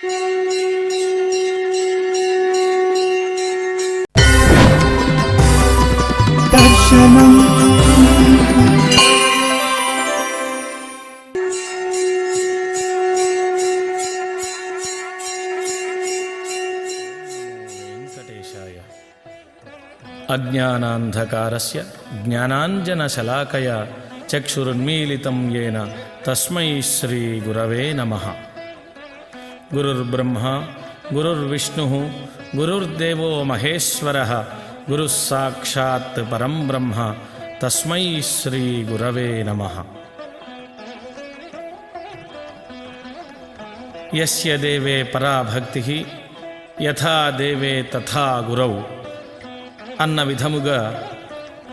దర్శనం వెంకటేశాయ. అజ్ఞానాంధకారస్య జ్ఞానాంజనశలాకయా చక్షురున్మీలితం యేన తస్మై శ్రీ గురవే నమః. గురుర్బ్రహ్మ గురుర్విష్ణుః గురుర్దేవో మహేశ్వరః గురుః సాక్షాత్ పరం బ్రహ్మ తస్మై శ్రీ గురవే నమః. యస్య దేవే పరా భక్తిః యథా దేవే తథా గురౌ అన్న విధముగా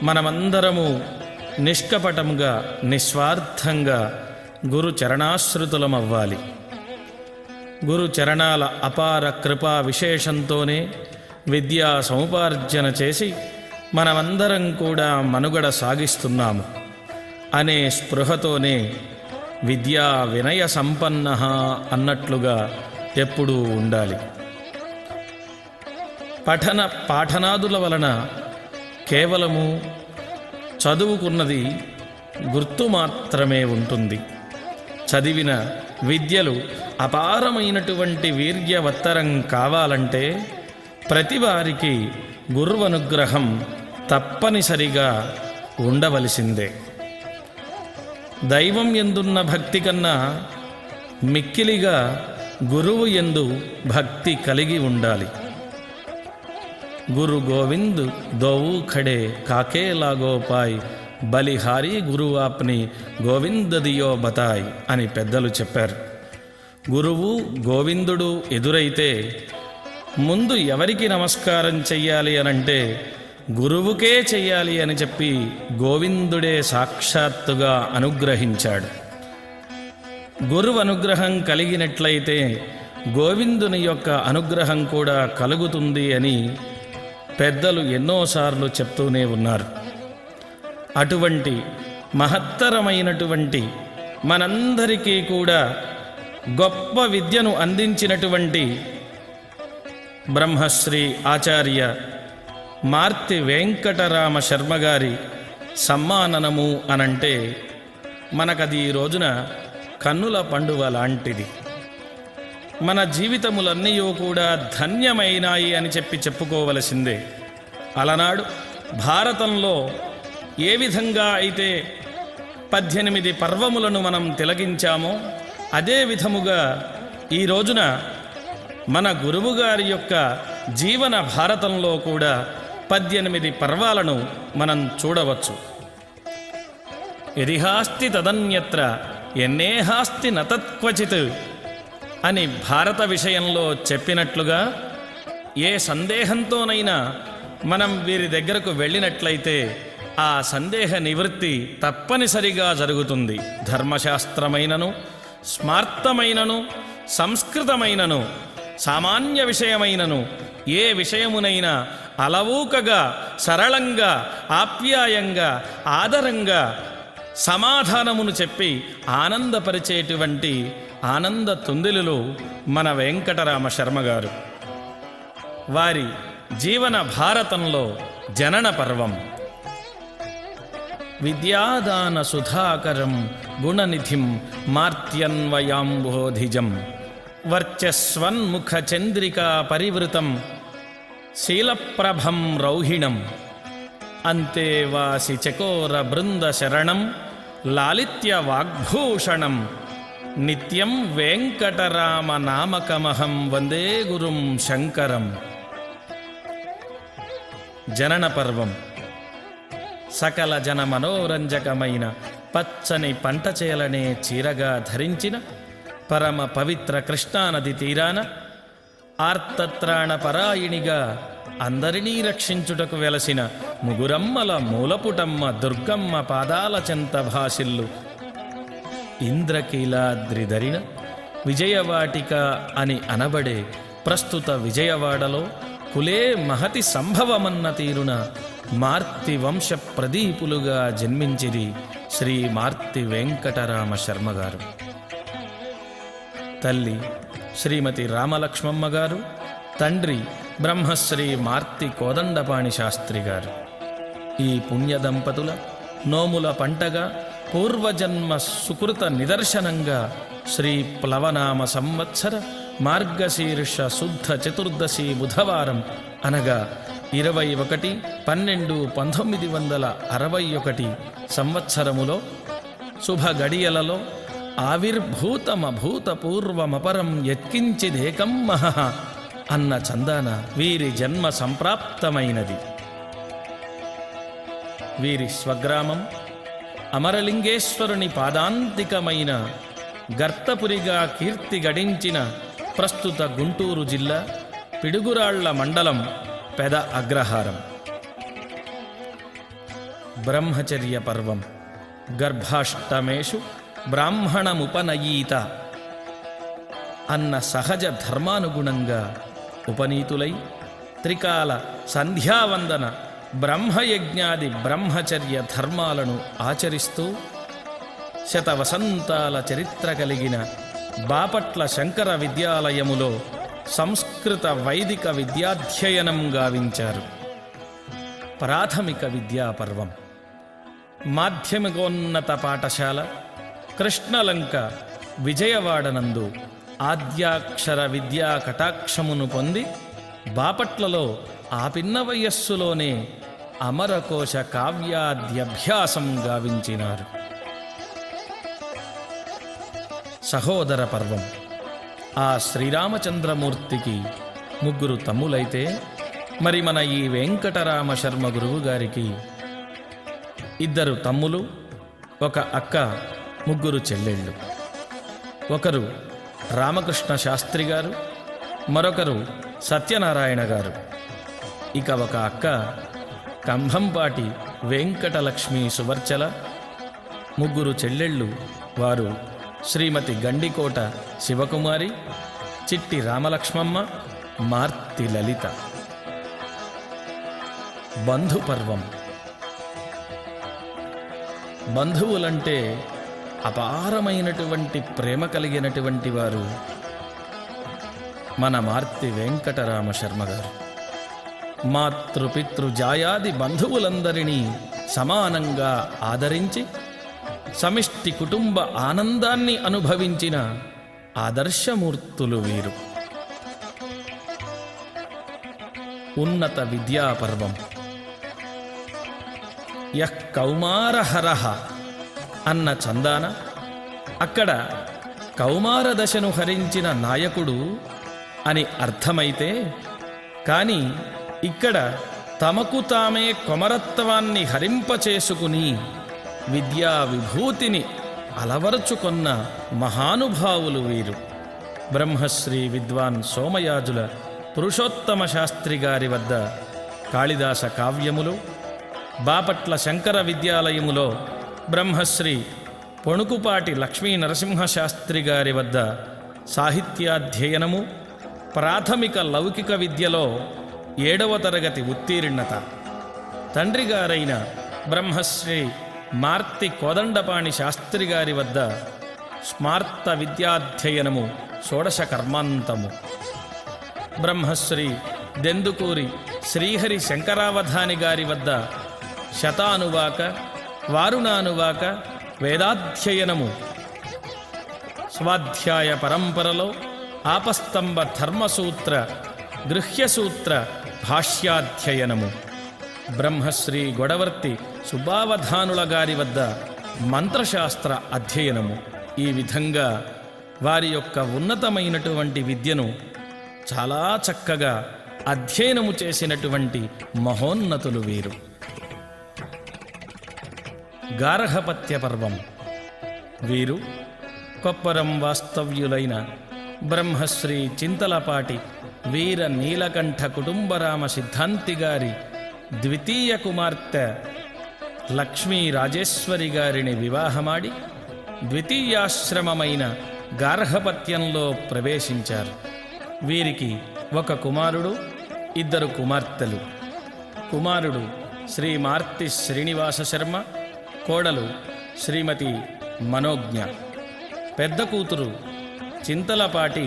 మనమందరము నిష్కపటముగా నిస్వార్థంగా గురు చరణాశ్రుతులమవ్వాలి. గురు చరణాల అపార కృపా విశేషంతోనే విద్యా సముపార్జన చేసి మనమందరం కూడా మనుగడ సాగిస్తున్నాము అనే స్పృహతోనే విద్యా వినయ సంపన్న అన్నట్లుగా ఎప్పుడూ ఉండాలి. పాఠనాదుల వలన కేవలము చదువుకున్నది గుర్తు మాత్రమే ఉంటుంది. చదివిన విద్యలు అపారమైనటువంటి వీర్యవత్తరం కావాలంటే ప్రతివారికి గురువనుగ్రహం తప్పనిసరిగా ఉండవలసిందే. దైవం యందున్న భక్తి కన్నా మిక్కిలిగా గురువు యందు భక్తి కలిగి ఉండాలి. గురు గోవింద్ దోవు ఖడే కాకే లాగో పాయ్ బలిహారీ గురువాప్ని గోవింద దియో బతాయ్ అని పెద్దలు చెప్పారు. గురువు గోవిందుడు ఎదురైతే ముందు ఎవరికి నమస్కారం చెయ్యాలి అనంటే గురువుకే చెయ్యాలి అని చెప్పి గోవిందుడే సాక్షాత్తుగా అనుగ్రహించాడు. గురువు అనుగ్రహం కలిగినట్లయితే గోవిందుని యొక్క అనుగ్రహం కూడా కలుగుతుంది అని పెద్దలు ఎన్నోసార్లు చెప్తూనే ఉన్నారు. అటువంటి మహత్తరమైనటువంటి మనందరికీ కూడా గొప్ప విద్యను అందించినటువంటి బ్రహ్మశ్రీ ఆచార్య మార్తి వెంకటరామ శర్మ గారి సమ్మాననము అనంటే మనకది ఈ రోజున కన్నుల పండువ లాంటిది. మన జీవితములన్నీ కూడా ధన్యమైనాయి అని చెప్పుకోవలసిందే. అలనాడు భారతంలో ఏ విధంగా అయితే 18 పర్వములను మనం తిలకించామో అదే విధముగా ఈ రోజున మన గురువుగారి యొక్క జీవన భారతంలో కూడా 18 పర్వాలను మనం చూడవచ్చు. యదిహాస్తి తదన్యత్ర ఎన్నేహాస్తి నతత్క్వచిత్ అని భారత విషయంలో చెప్పినట్లుగా ఏ సందేహంతోనైనా మనం వీరి దగ్గరకు వెళ్ళినట్లయితే ఆ సందేహ నివృత్తి తప్పనిసరిగా జరుగుతుంది. ధర్మశాస్త్రమైనను స్మార్తమైనను సంస్కృతమైనను సామాన్య విషయమైనను ఏ విషయమునైనా అలవూకగా సరళంగా ఆప్యాయంగా ఆదరంగా సమాధానమును చెప్పి ఆనందపరిచేటువంటి ఆనంద తుందిలులు మన వెంకటరామ శర్మ గారు. వారి జీవన భారతంలో జనన పర్వం విద్యాదాన సుధాకరం గుణనిధిం మార్త్యన్వయాంబోధిజం వర్చస్వన్ముఖ చంద్రికా పరివృతం శీలప్రభం రౌహిణం అంతేవాసి చకోర బృంద శరణం లాలిత్య వాగ్భూషణం నిత్యం వెంకటరామ నామకమహం వందే గురుం శంకరం. జనన పర్వం సకల జన మనోరంజకమైన పచ్చని పంటచేలనే చీరగా ధరించిన పరమ పవిత్ర కృష్ణానది తీరాన ఆర్తత్రాణ పరాయిణిగా అందరినీ రక్షించుటకు వెలసిన ముగురమ్మల మూలపుటమ్మ దుర్గమ్మ పాదాల చెంత భాసిల్లు ఇంద్రకీలాద్రిధరిన విజయవాటిక అని అనబడే ప్రస్తుత విజయవాడలో కులే మహతి సంభవమన్న తీరున మార్తి వంశ ప్రదీపులుగా జన్మించిరి శ్రీ మార్తి వెంకటరామ శర్మ గారు. తల్లి శ్రీమతి రామలక్ష్మమ్మ గారు, తండ్రి బ్రహ్మశ్రీ మార్తి కోదండపాణి శాస్త్రి గారు. ఈ పుణ్య దంపతుల నోముల పంటగా, పూర్వజన్మ సుకృత నిదర్శనంగా శ్రీ ప్లవనామ సంవత్సర మార్గశీర్ష శుద్ధ చతుర్దశి బుధవారం అనగా 21/12/1961 సంవత్సరములో శుభ గడియలలో ఆవిర్భూతమభూతపూర్వమపరం యత్కించిదేకం మహః అన్న చందాన వీరి జన్మ సంప్రాప్తమైనది. వీరి స్వగ్రామం అమరలింగేశ్వరుని పాదాంతికమైన గర్తపురిగా కీర్తి గడించిన ప్రస్తుత గుంటూరు జిల్లా పిడుగురాళ్ల మండలం పెద అగ్రహారం. బ్రహ్మచర్య పర్వం గర్భాష్టమేషు బ్రాహ్మణముపనయీత అన్న సహజ ధర్మానుగుణంగా ఉపనీతులై త్రికాల సంధ్యావందన బ్రహ్మయజ్ఞాది బ్రహ్మచర్య ధర్మాలను ఆచరిస్తూ శతవసంతాల చరిత్ర కలిగిన బాపట్ల శంకర విద్యాలయములో సంస్కృత వైదిక విద్యాధ్యయనం గావించారు. ప్రాథమిక విద్యాపర్వం మాధ్యమికోన్నత పాఠశాల కృష్ణలంక విజయవాడనందు ఆద్యాక్షర విద్యా కటాక్షమును పొంది బాపట్లలో ఆ పిన్న వయస్సులోనే అమరకోశ కావ్యాద్యభ్యాసం గావించినారు. సహోదర పర్వం ఆ శ్రీరామచంద్రమూర్తికి 3 తమ్ములైతే మరి మన ఈ వెంకటరామ శర్మ గురువు గారికి 2 తమ్ములు, 1 అక్క, 3 చెల్లెళ్ళు. ఒకరు రామకృష్ణ శాస్త్రి గారు, మరొకరు సత్యనారాయణ గారు. ఇక 1 అక్క కంభంపాటి వెంకటలక్ష్మి సువర్చల. 3 చెల్లెళ్ళు వారు శ్రీమతి గండికోట శివకుమారి, చిట్టి రామలక్ష్మమ్మ, మార్తి లలిత. బంధుపర్వం బంధువులంటే అపారమైనటువంటి ప్రేమ కలిగినటువంటి వారు మన మార్తి వెంకటరామ శర్మ గారు. మాతృపితృజాయాది బంధువులందరినీ సమానంగా ఆదరించి సమిష్టి కుటుంబ ఆనందాన్ని అనుభవించిన ఆదర్శమూర్తులు వీరు. ఉన్నత విద్యాపర్వం యః కౌమారహరః అన్న చందాన అక్కడ కౌమార దశను హరించిన నాయకుడు అని అర్థమైతే, కానీ ఇక్కడ తమకు తామే కొమరత్వాన్ని హరింపచేసుకుని విద్యా విభూతిని అలవరుచుకొన్న మహానుభావులు వీరు. బ్రహ్మశ్రీ విద్వాన్ సోమయాజుల పురుషోత్తమ శాస్త్రి గారి వద్ద కాళిదాస కావ్యములు, బాపట్ల శంకర విద్యాలయములో బ్రహ్మశ్రీ పొణుకుపాటి లక్ష్మీ నరసింహశాస్త్రి గారి వద్ద సాహిత్యాధ్యయనము, ప్రాథమిక లౌకిక విద్యలో 7వ తరగతి ఉత్తీర్ణత, తండ్రి గారైన బ్రహ్మశ్రీ మార్తి కోదండపాణి శాస్త్రి గారి వద్ద స్మార్త విద్యాధ్యయనము, షోడశ కర్మాంతము, బ్రహ్మశ్రీ దెందుకూరి శ్రీహరి శంకరావధాని గారి వద్ద శతానువాక, వారుణానువాక వేదాధ్యయనము, స్వాధ్యాయ పరంపరలో ఆపస్తంభ ధర్మసూత్ర, గృహ్యసూత్ర భాష్యాధ్యయనము, బ్రహ్మశ్రీ గొడవర్తి సుబ్బావధానుల గారి వద్ద మంత్రశాస్త్ర అధ్యయనము. ఈ విధంగా వారి యొక్క ఉన్నతమైనటువంటి విద్యను చాలా చక్కగా అధ్యయనము చేసినటువంటి మహోన్నతులు వీరు. గార్హపత్య పర్వం వీరు కొప్పరం వాస్తవ్యులైన బ్రహ్మశ్రీ చింతలపాటి వీర నీలకంఠ కుటుంబరామ సిద్ధాంతి గారి ద్వితీయ కుమార్తె లక్ష్మీ రాజేశ్వరి గారిని వివాహమాడి ద్వితీయాశ్రమమైన గార్హపత్యంలో ప్రవేశించారు. వీరికి 1 కుమారుడు, 2 కుమార్తెలు. కుమారుడు శ్రీ మార్తి శ్రీనివాస శర్మ, కోడలు శ్రీమతి మనోజ్ఞ. పెద్ద కూతురు చింతలపాటి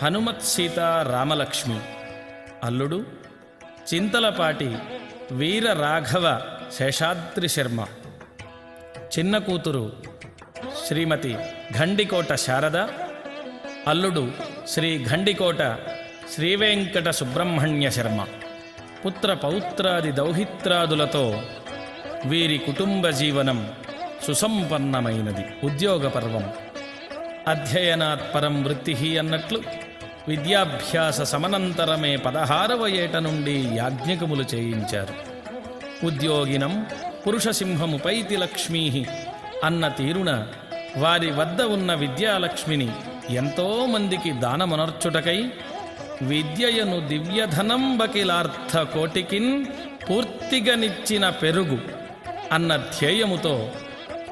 హనుమత్ సీతా రామలక్ష్మి, అల్లుడు చింతలపాటి వీర రాఘవ శేషాద్రి శర్మ, చిన్న కూతురు శ్రీమతి ఘండికోట శారద, అల్లుడు శ్రీ ఘండికోట శ్రీవేంకట సుబ్రహ్మణ్య శర్మ. పుత్ర పౌత్రాది దౌహిత్రాదులతో వీరి కుటుంబ జీవనం సుసంపన్నమైనది. ఉద్యోగ పర్వం. అధ్యయనాత్ పరం వృత్తి అన్నట్లు విద్యాభ్యాస సమనంతరమే 16వ ఏట నుండి యాజ్ఞికములు చేయించారు. ఉద్యోగినం పురుషసింహముపైతి లక్ష్మీ అన్న తీరున వారి వద్ద ఉన్న విద్యాలక్ష్మిని ఎంతోమందికి దానమనర్చుటకై విద్యయను దివ్యధనంబకిలార్థ కోటికిన్ పూర్తిగనిచ్చిన పెరుగు అన్న ధ్యేయముతో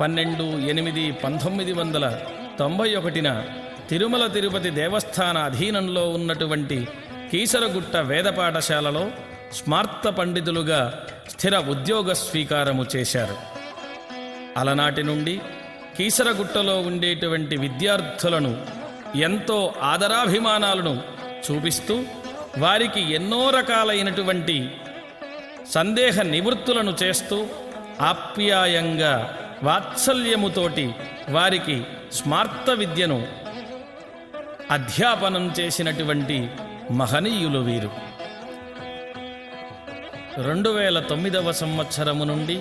12/8/1991 తిరుమల తిరుపతి దేవస్థాన అధీనంలో ఉన్నటువంటి కీసరగుట్ట వేద పాఠశాలలో స్మార్త పండితులుగా స్థిర ఉద్యోగ స్వీకారము చేశారు. అలనాటి నుండి కీసరగుట్టలో ఉండేటువంటి విద్యార్థులను ఎంతో ఆదరాభిమానాలను చూపిస్తూ వారికి ఎన్నో రకాలైనటువంటి సందేహ నివృత్తులను చేస్తూ ఆప్యాయంగా వాత్సల్యముతోటి వారికి స్మార్త విద్యను అధ్యాపనం చేసినటువంటి మహనీయులు వీరు. 2009వ సంవత్సరము నుండి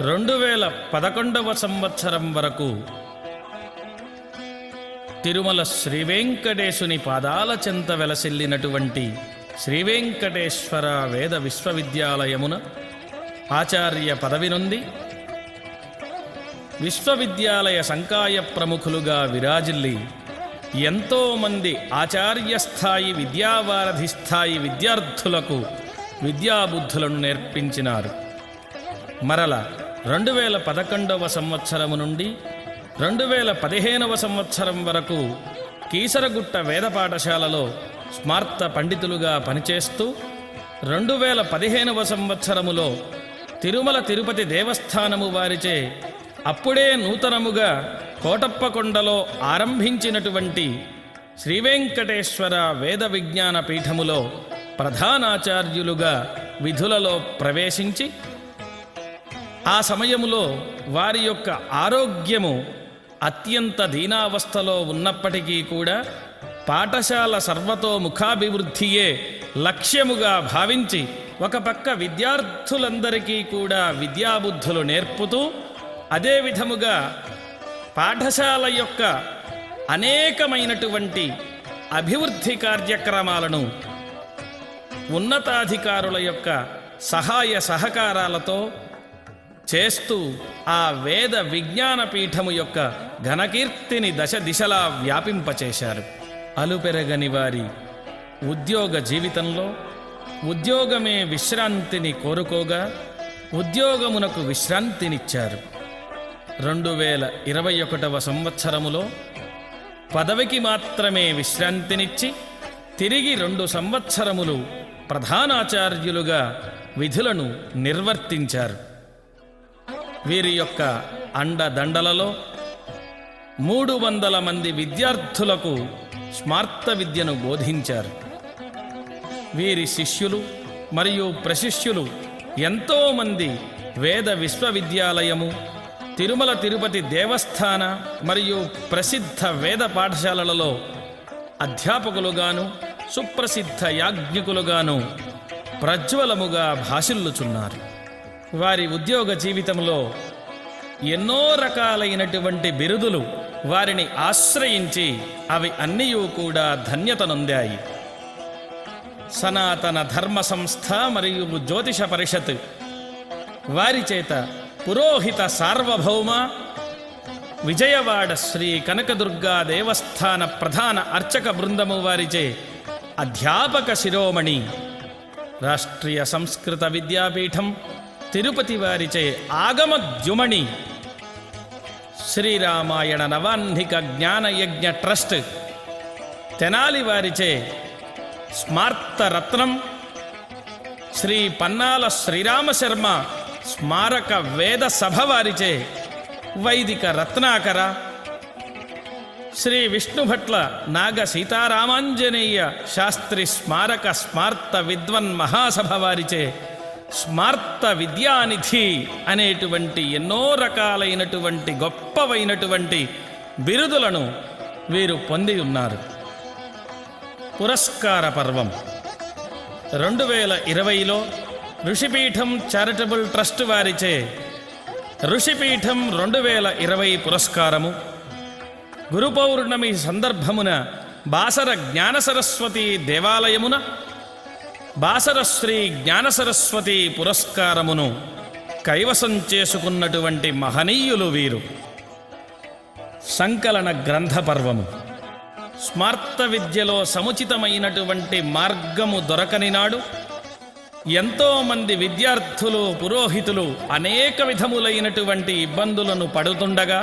2011వ సంవత్సరం వరకు తిరుమల శ్రీవేంకటేశుని పాదాల చెంత వెలసిల్లినటువంటి శ్రీవేంకటేశ్వర వేద విశ్వవిద్యాలయమున ఆచార్య పదవి నుండి విశ్వవిద్యాలయ సంకాయ ప్రముఖులుగా విరాజిల్లి ఎంతోమంది ఆచార్య స్థాయి విద్యావారధి స్థాయి విద్యార్థులకు విద్యాబుద్ధులను నేర్పించినారు. మరల 2011వ సంవత్సరము నుండి 2015వ సంవత్సరం వరకు కీసరగుట్ట వేద పాఠశాలలో స్మార్త పండితులుగా పనిచేస్తూ 2015వ సంవత్సరములో తిరుమల తిరుపతి దేవస్థానము వారిచే అప్పుడే నూతనముగా కోటప్పకొండలో ఆరంభించినటువంటి శ్రీవేంకటేశ్వర వేద విజ్ఞాన పీఠములో ప్రధానాచార్యులుగా విధులలో ప్రవేశించి ఆ సమయములో వారి యొక్క ఆరోగ్యము అత్యంత దీనావస్థలో ఉన్నప్పటికీ కూడా పాఠశాల సర్వతోముఖాభివృద్ధియే లక్ష్యముగా భావించి ఒక పక్క విద్యార్థులందరికీ కూడా విద్యాబుద్ధులు నేర్పుతూ అదే విధముగా పాఠశాల యొక్క అనేకమైనటువంటి అభివృద్ధి కార్యక్రమాలను ఉన్నతాధికారుల యొక్క సహాయ సహకారాలతో చేస్తూ ఆ వేద విజ్ఞాన పీఠము యొక్క ఘనకీర్తిని దశ దిశలా వ్యాపింపచేశారు. అలుపెరగని వారి ఉద్యోగ జీవితంలో ఉద్యోగమే విశ్రాంతిని కోరుకోగా ఉద్యోగమునకు విశ్రాంతినిచ్చారు. 2021వ సంవత్సరములో పదవికి మాత్రమే విశ్రాంతినిచ్చి తిరిగి 2 సంవత్సరములు ప్రధానాచార్యులుగా విధులను నిర్వర్తించారు. వీరి యొక్క అండదండలలో 300 మంది విద్యార్థులకు స్మార్త విద్యను బోధించారు. వీరి శిష్యులు మరియు ప్రశిష్యులు ఎంతోమంది వేద విశ్వవిద్యాలయము, తిరుమల తిరుపతి దేవస్థాన మరియు ప్రసిద్ధ వేద పాఠశాలలలో అధ్యాపకులుగాను సుప్రసిద్ధ యాజ్ఞికులుగాను ప్రజ్వలముగా భాసిల్లుచున్నారు. వారి ఉద్యోగ జీవితంలో ఎన్నో రకాలైనటువంటి బిరుదులు వారిని ఆశ్రయించి అవి అన్నీ కూడా ధన్యత నొందాయి. సనాతన ధర్మ సంస్థ మరియు జ్యోతిష పరిషత్ వారి చేత పురోహిత సార్వభౌమ, విజయవాడ శ్రీ కనకదుర్గా దేవస్థాన ప్రధాన అర్చక బృందము వారిచే అధ్యాపక శిరోమణి, రాష్ట్రీయ సంస్కృత విద్యాపీఠం తిరుపతి వారిచే ఆగమద్యుమణి, శ్రీరామాయణ నవాహ్నిక జ్ఞానయజ్ఞ ట్రస్ట్ తెనాలి వారిచే స్మార్త రత్నం, శ్రీ పన్నాల శ్రీరామశర్మ స్మారక వేద సభ వారిచే వైదిక రత్నాకర, శ్రీ విష్ణుభట్ల నాగ సీతారామాంజనేయ శాస్త్రి స్మారక స్మార్త విద్వన్ మహాసభ వారిచే స్మార్త విద్యానిధి అనేటువంటి ఎన్నో రకాలైనటువంటి గొప్పవైనటువంటి బిరుదులను వీరు పొంది ఉన్నారు. పురస్కార పర్వం 2020లో ఋషిపీఠం చారిటబుల్ ట్రస్ట్ వారిచే ఋషిపీఠం 2020 పురస్కారము, గురు పౌర్ణమి సందర్భమున బాసర జ్ఞానసరస్వతి దేవాలయమున బాసర శ్రీ జ్ఞానసరస్వతి పురస్కారమును కైవసం చేసుకున్నటువంటి మహనీయులు వీరు. సంకలన గ్రంథ పర్వము. స్మార్త విద్యలో సముచితమైనటువంటి మార్గము దొరకని నాడు ఎంతోమంది విద్యార్థులు పురోహితులు అనేక విధములైనటువంటి ఇబ్బందులను పడుతుండగా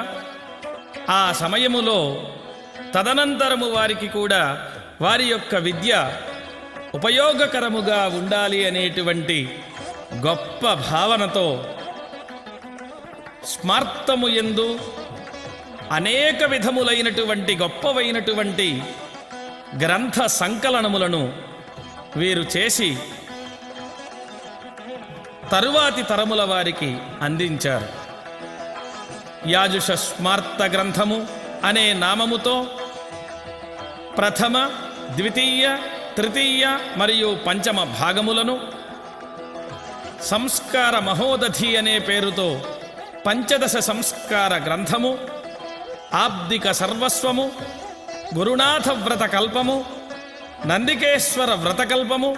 ఆ సమయములో తదనంతరము వారికి కూడా వారి యొక్క విద్య ఉపయోగకరముగా ఉండాలి అనేటువంటి గొప్ప భావనతో స్మార్తము యందు అనేక విధములైనటువంటి గొప్పవైనటువంటి గ్రంథ సంకలనములను వీరు చేసి తరువాతి తరముల వారికి అందించారు. యాజుష స్మార్త గ్రంథము అనే నామముతో ప్రథమ, ద్వితీయ, తృతీయ మరియు పంచమ భాగములను, సంస్కార మహోదధి అనే పేరుతో పంచదశ సంస్కార గ్రంథము, ఆబ్దిక సర్వస్వము, గురునాథ వ్రతకల్పము, నందికేశ్వర వ్రతకల్పము,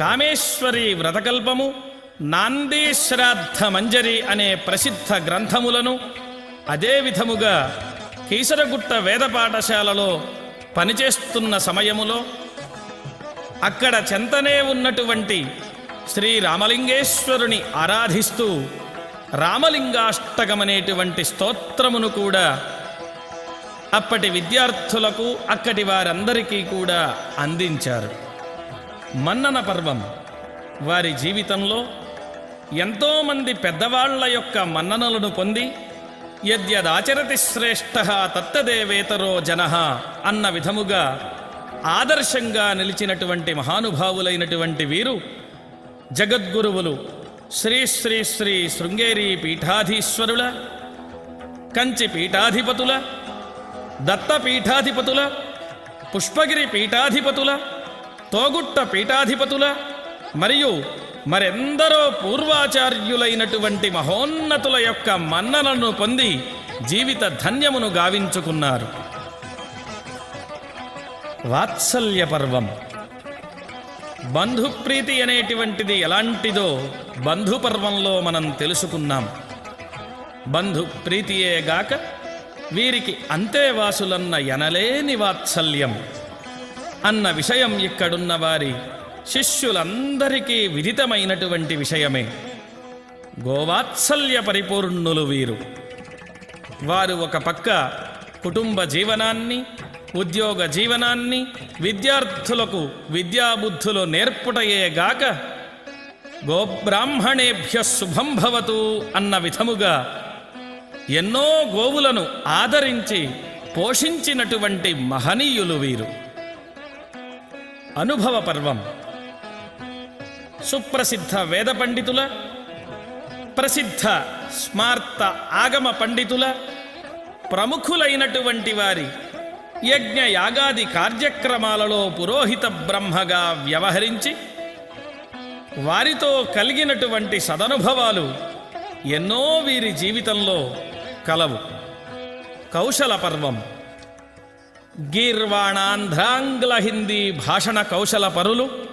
కామేశ్వరి వ్రతకల్పము, నాంది శ్రాద్ధ మంజరి అనే ప్రసిద్ధ గ్రంథములను, అదేవిధముగా కీసరగుట్ట వేద పాఠశాలలో పనిచేస్తున్న సమయములో అక్కడ చెంతనే ఉన్నటువంటి శ్రీ రామలింగేశ్వరుని ఆరాధిస్తూ రామలింగాష్టకమనేటువంటి స్తోత్రమును కూడా అప్పటి విద్యార్థులకు అక్కడి వారందరికీ కూడా అందించారు. మన్నన పర్వం. వారి జీవితంలో ఎంతోమంది పెద్దవాళ్ల యొక్క మన్ననలను పొంది యద్యదాచరతి శ్రేష్ఠ తత్తదేవేతరో జనః అన్న విధముగా ఆదర్శంగా నిలిచినటువంటి మహానుభావులైనటువంటి వీరు జగద్గురువులు శ్రీ శ్రీ శ్రీ శృంగేరి పీఠాధీశ్వరుల, కంచి పీఠాధిపతుల, దత్త పీఠాధిపతుల, పుష్పగిరి పీఠాధిపతుల, తోగుట్ట పీఠాధిపతుల మరియు మరెందరో పూర్వాచార్యులైనటువంటి మహోన్నతుల యొక్క మన్ననలను పొంది జీవిత ధన్యమును గావించుకున్నారు. వాత్సల్య పర్వం. బంధుప్రీతి అనేటువంటిది ఎలాంటిదో బంధుపర్వంలో మనం తెలుసుకున్నాం. బంధుప్రీతియే గాక వీరికి అంతేవాసులన్న ఎనలేని వాత్సల్యం అన్న విషయం ఇక్కడున్న వారి శిష్యులందరికీ విదితమైనటువంటి విషయమే. గోవాత్సల్య పరిపూర్ణులు వీరు. వారు ఒక పక్క కుటుంబ జీవనాన్ని, ఉద్యోగ జీవనాన్ని, విద్యార్థులకు విద్యాబుద్ధులు నేర్పుటయే గాక గోబ్రాహ్మణేభ్య శుభం భవతు అన్న విధముగా ఎన్నో గోవులను ఆదరించి పోషించినటువంటి మహనీయులు వీరు. అనుభవ పర్వం. సుప్రసిద్ధ వేద పండితుల, ప్రసిద్ధ స్మార్త ఆగమ పండితుల, ప్రముఖులైనటువంటి వారి యజ్ఞ యాగాది కార్యక్రమాలలో పురోహిత బ్రహ్మగా వ్యవహరించి వారితో కలిగినటువంటి సదనుభవాలు ఎన్నో వీరి జీవితంలో కలవు. కౌశల పర్వం. గీర్వాణాంధ్రాంగ్ల హిందీ భాషణ కౌశల పరులు,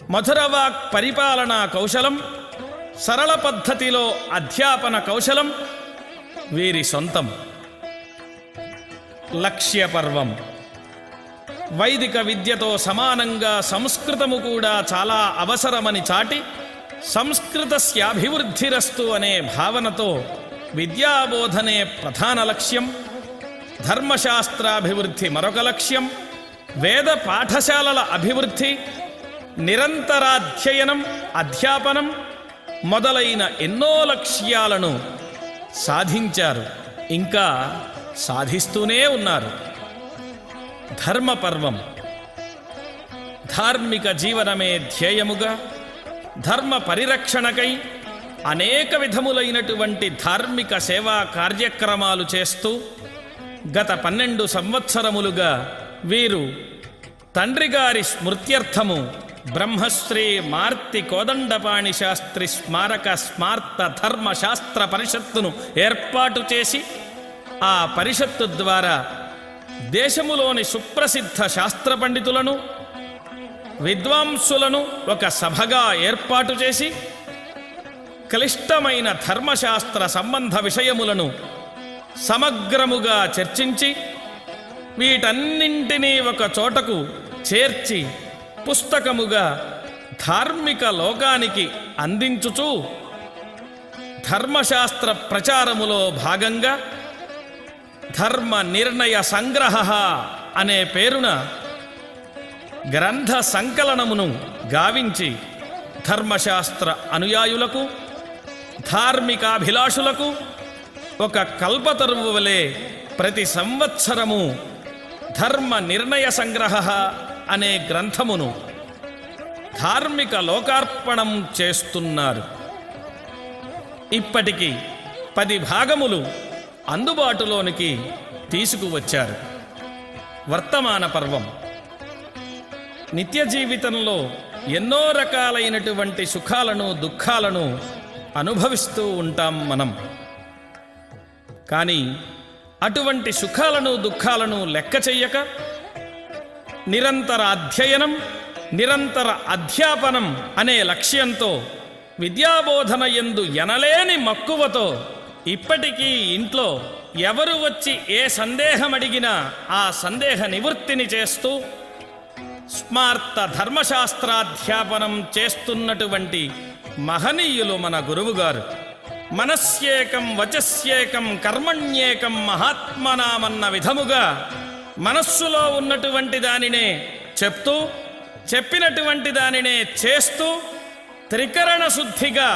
మధురవాక్ పరిపాలనా కౌశలం, సరళ పద్ధతిలో అధ్యాపన కౌశలం వీరి సొంతం. లక్ష్య పర్వం. వైదిక విద్యతో సమానంగా సంస్కృతము కూడా చాలా అవసరమని చాటి సంస్కృతస్యాభివృద్ధిరస్తు అనే భావనతో విద్యాబోధనే ప్రధాన లక్ష్యం, ధర్మశాస్త్రాభివృద్ధి మరొక లక్ష్యం, వేద పాఠశాలల అభివృద్ధి, నిరంతరాధ్యయనం, అధ్యాపనం మొదలైన ఎన్నో లక్ష్యాలను సాధించారు. ఇంకా సాధిస్తూనే ఉన్నారు. ధర్మపర్వం. ధార్మిక జీవనమే ధ్యేయముగా ధర్మ పరిరక్షణకై అనేక విధములైనటువంటి ధార్మిక సేవా కార్యక్రమాలు చేస్తూ గత 12 సంవత్సరములుగా వీరు తండ్రిగారి స్మృత్యర్థము బ్రహ్మశ్రీ మార్తి కోదండపాణి శాస్త్రి స్మారక స్మార్త ధర్మశాస్త్ర పరిషత్తును ఏర్పాటు చేసి ఆ పరిషత్తు ద్వారా దేశములోని సుప్రసిద్ధ శాస్త్ర పండితులను విద్వాంసులను ఒక సభగా ఏర్పాటు చేసి క్లిష్టమైన ధర్మశాస్త్ర సంబంధ విషయములను సమగ్రముగా చర్చించి వీటన్నింటినీ ఒక చోటకు చేర్చి పుస్తకముగా ధార్మిక లోకానికి అందించుచూ ధర్మశాస్త్ర ప్రచారములో భాగంగా ధర్మ నిర్ణయ సంగ్రహ అనే పేరున గ్రంథ సంకలనమును గావించి ధర్మశాస్త్ర అనుయాయులకు ధార్మికాభిలాషులకు ఒక కల్పతరువు వలె ప్రతి సంవత్సరము ధర్మ నిర్ణయ సంగ్రహ అనే గ్రంథమును ధార్మిక లోకార్పణం చేస్తున్నారు. ఇప్పటికి 10 భాగములు అందుబాటులోనికి తీసుకువచ్చారు. వర్తమాన పర్వం. నిత్య జీవితంలో ఎన్నో రకాలైనటువంటి సుఖాలను దుఃఖాలను అనుభవిస్తూ ఉంటాం మనం. కానీ అటువంటి సుఖాలను దుఃఖాలను లెక్క చెయ్యక నిరంతర అధ్యయనం నిరంతర అధ్యాపనం అనే లక్ష్యంతో విద్యాబోధన యందు ఎనలేని మక్కువతో ఇప్పటికీ ఇంట్లో ఎవరు వచ్చి ఏ సందేహం అడిగినా ఆ సందేహ నివృత్తిని చేస్తూ స్మార్త ధర్మశాస్త్రాధ్యాపనం చేస్తున్నటువంటి మహనీయులు మన గురువుగారు. మనస్యేకం వచస్యేకం కర్మణ్యేకం మహాత్మనామన్న విధముగా మనస్సులో ఉన్నటువంటి దానినే చెప్తూ చెప్పినటువంటి దానినే చేస్తూ త్రికరణ శుద్ధిగా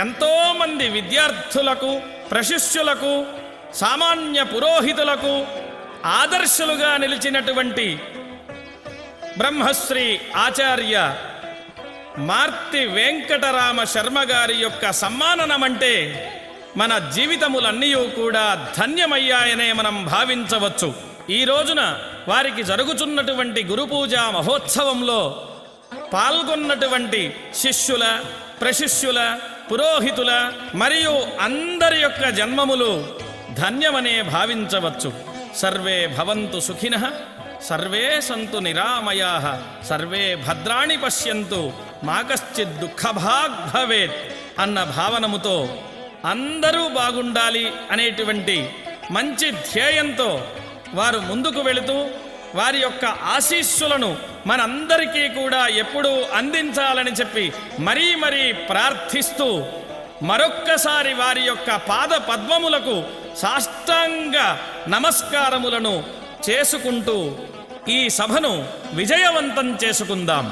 ఎంతోమంది విద్యార్థులకు ప్రశిష్యులకు సామాన్య పురోహితులకు ఆదర్శలుగా నిలిచినటువంటి బ్రహ్మశ్రీ ఆచార్య మార్తి వెంకటరామ శర్మ గారి యొక్క సమ్మాననమంటే మన జీవితములన్నీ కూడా ధన్యమయ్యాయనే మనం భావించవచ్చు. ఈ రోజున వారికి జరుగుతున్నటువంటి గురుపూజా మహోత్సవంలో పాల్గొన్నటువంటి శిష్యుల ప్రశిష్యుల పురోహితుల మరియు అందరి యొక్క జన్మములు ధన్యమనే భావించవచ్చు. సర్వే భవంతు సుఖినః సర్వే సంతు నిరామయాః సర్వే భద్రాణి పశ్యంతు మా కశ్చిద్ దుఃఖభాగ్ భవేత్ అన్న భావనముతో అందరూ బాగుండాలి అనేటువంటి మంచి ధ్యేయంతో వారు ముందుకు వెళుతూ వారి యొక్క ఆశీస్సులను మనందరికీ కూడా ఎప్పుడూ అందించాలని చెప్పి మరీ మరీ ప్రార్థిస్తూ మరొక్కసారి వారి యొక్క పాద పద్మములకు సాష్టాంగ నమస్కారములను చేసుకుంటూ ఈ సభను విజయవంతం చేసుకుందాం.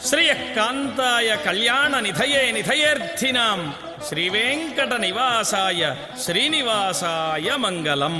శ్రీయకాంతాయ కళ్యాణ నిధయే నిధయేర్థినాం శ్రీవేంకట నివాసాయ శ్రీనివాసాయ మంగళం.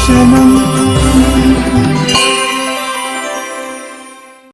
दर्शनम्